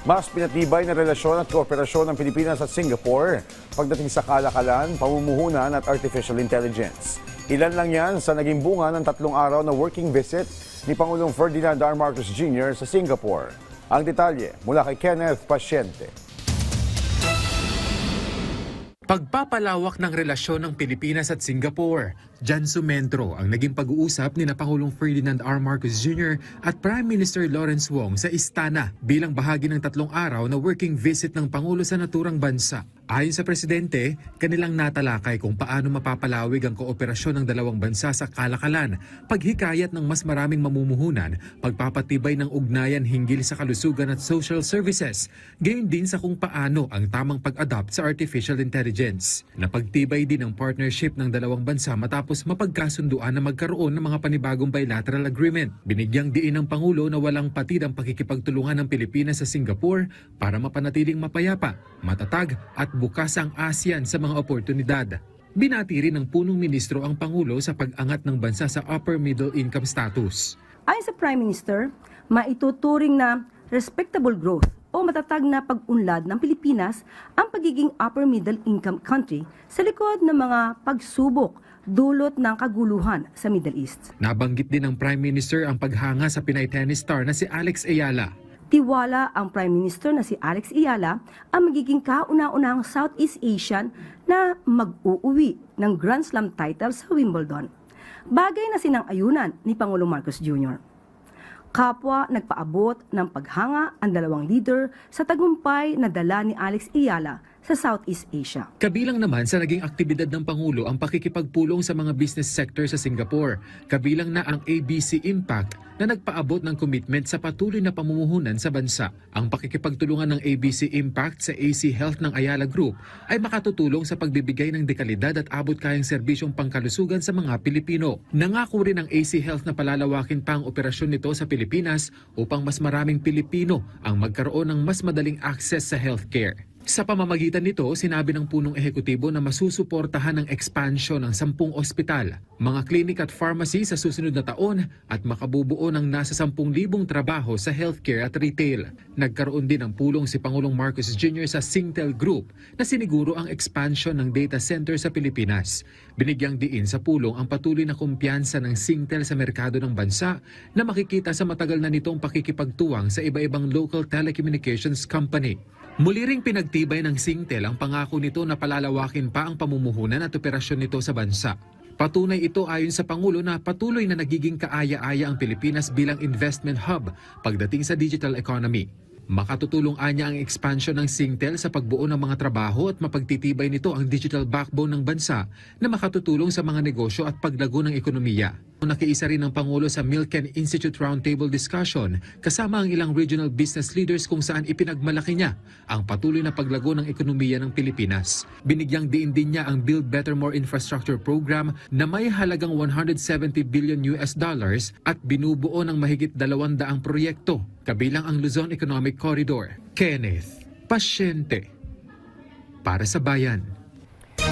Mas pinatibay na relasyon at kooperasyon ng Pilipinas at Singapore pagdating sa kalakalan, pamumuhunan at artificial intelligence. Ilan lang yan sa naging bunga ng 3 araw na working visit ni Pangulong Ferdinand R. Marcos Jr. sa Singapore. Ang detalye mula kay Kenneth Pasyente. Pagpapalawak ng relasyon ng Pilipinas at Singapore. Jan Sumentro ang naging pag-uusap ni Pangulong Ferdinand R. Marcos Jr. at Prime Minister Lawrence Wong sa Istana bilang bahagi ng 3 araw na working visit ng Pangulo sa naturang bansa. Ayon sa Presidente, kanilang natalakay kung paano mapapalawig ang kooperasyon ng dalawang bansa sa kalakalan, paghikayat ng mas maraming mamumuhunan, pagpapatibay ng ugnayan hinggil sa kalusugan at social services, gayon din sa kung paano ang tamang pag-adapt sa artificial intelligence. Napagtibay din ang partnership ng dalawang bansa matapos mapagkasunduan na magkaroon ng mga panibagong bilateral agreement. Binigyang diin ng Pangulo na walang patid ang pakikipagtulungan ng Pilipinas sa Singapore para mapanatiling mapayapa, matatag at bukas ang ASEAN sa mga oportunidad. Binati rin ng punong ministro ang Pangulo sa pag-angat ng bansa sa upper middle income status. Ayon sa Prime Minister, maituturing na respectable growth o matatag na pag-unlad ng Pilipinas ang pagiging upper middle income country sa likod ng mga pagsubok dulot ng kaguluhan sa Middle East. Nabanggit din ng Prime Minister ang paghanga sa Pinay tennis star na si Alex Ayala. Tiwala ang Prime Minister na si Alex Ayala ang magiging kauna-unahang Southeast Asian na mag-uuwi ng Grand Slam title sa Wimbledon. Bagay na sinang-ayunan ni Pangulong Marcos Jr. Kapwa nagpaabot ng paghanga ang dalawang leader sa tagumpay na dala ni Alex Ayala sa Southeast Asia. Kabilang naman sa naging aktibidad ng Pangulo ang pakikipagpulong sa mga business sector sa Singapore. Kabilang na ang ABC Impact na nagpaabot ng commitment sa patuloy na pamumuhunan sa bansa. Ang pakikipagtulungan ng ABC Impact sa AC Health ng Ayala Group ay makatutulong sa pagbibigay ng dekalidad at abot-kayang serbisyong pangkalusugan sa mga Pilipino. Nangako rin ang AC Health na palalawakin pa ang operasyon nito sa Pilipinas upang mas maraming Pilipino ang magkaroon ng mas madaling access sa healthcare. Sa pamamagitan nito, sinabi ng punong ehekutibo na masusuportahan ang expansion ng 10 ospital, mga clinic at pharmacy sa susunod na taon at makabubuo ng nasa 10,000 trabaho sa healthcare at retail. Nagkaroon din ng pulong si Pangulong Marcos Jr. sa Singtel Group na siniguro ang expansion ng data center sa Pilipinas. Binigyang diin sa pulong ang patuloy na kumpiyansa ng Singtel sa merkado ng bansa na makikita sa matagal na nitong pakikipagtuwang sa iba-ibang local telecommunications company. Muli ring pinagtibay ng Singtel ang pangako nito na palalawakin pa ang pamumuhunan at operasyon nito sa bansa. Patunay ito ayon sa Pangulo na patuloy na nagiging kaaya-aya ang Pilipinas bilang investment hub pagdating sa digital economy. Makatutulong anya ang expansion ng Singtel sa pagbuo ng mga trabaho at mapagtitibay nito ang digital backbone ng bansa na makatutulong sa mga negosyo at paglago ng ekonomiya. Nakiisa rin ng Pangulo sa Milken Institute Roundtable Discussion kasama ang ilang regional business leaders kung saan ipinagmalaki niya ang patuloy na paglago ng ekonomiya ng Pilipinas. Binigyang diin din niya ang Build Better More Infrastructure Program na may halagang $170 billion at binubuo ng mahigit 200 proyekto, kabilang ang Luzon Economic Corridor. Kenneth Pasyente para sa Bayan.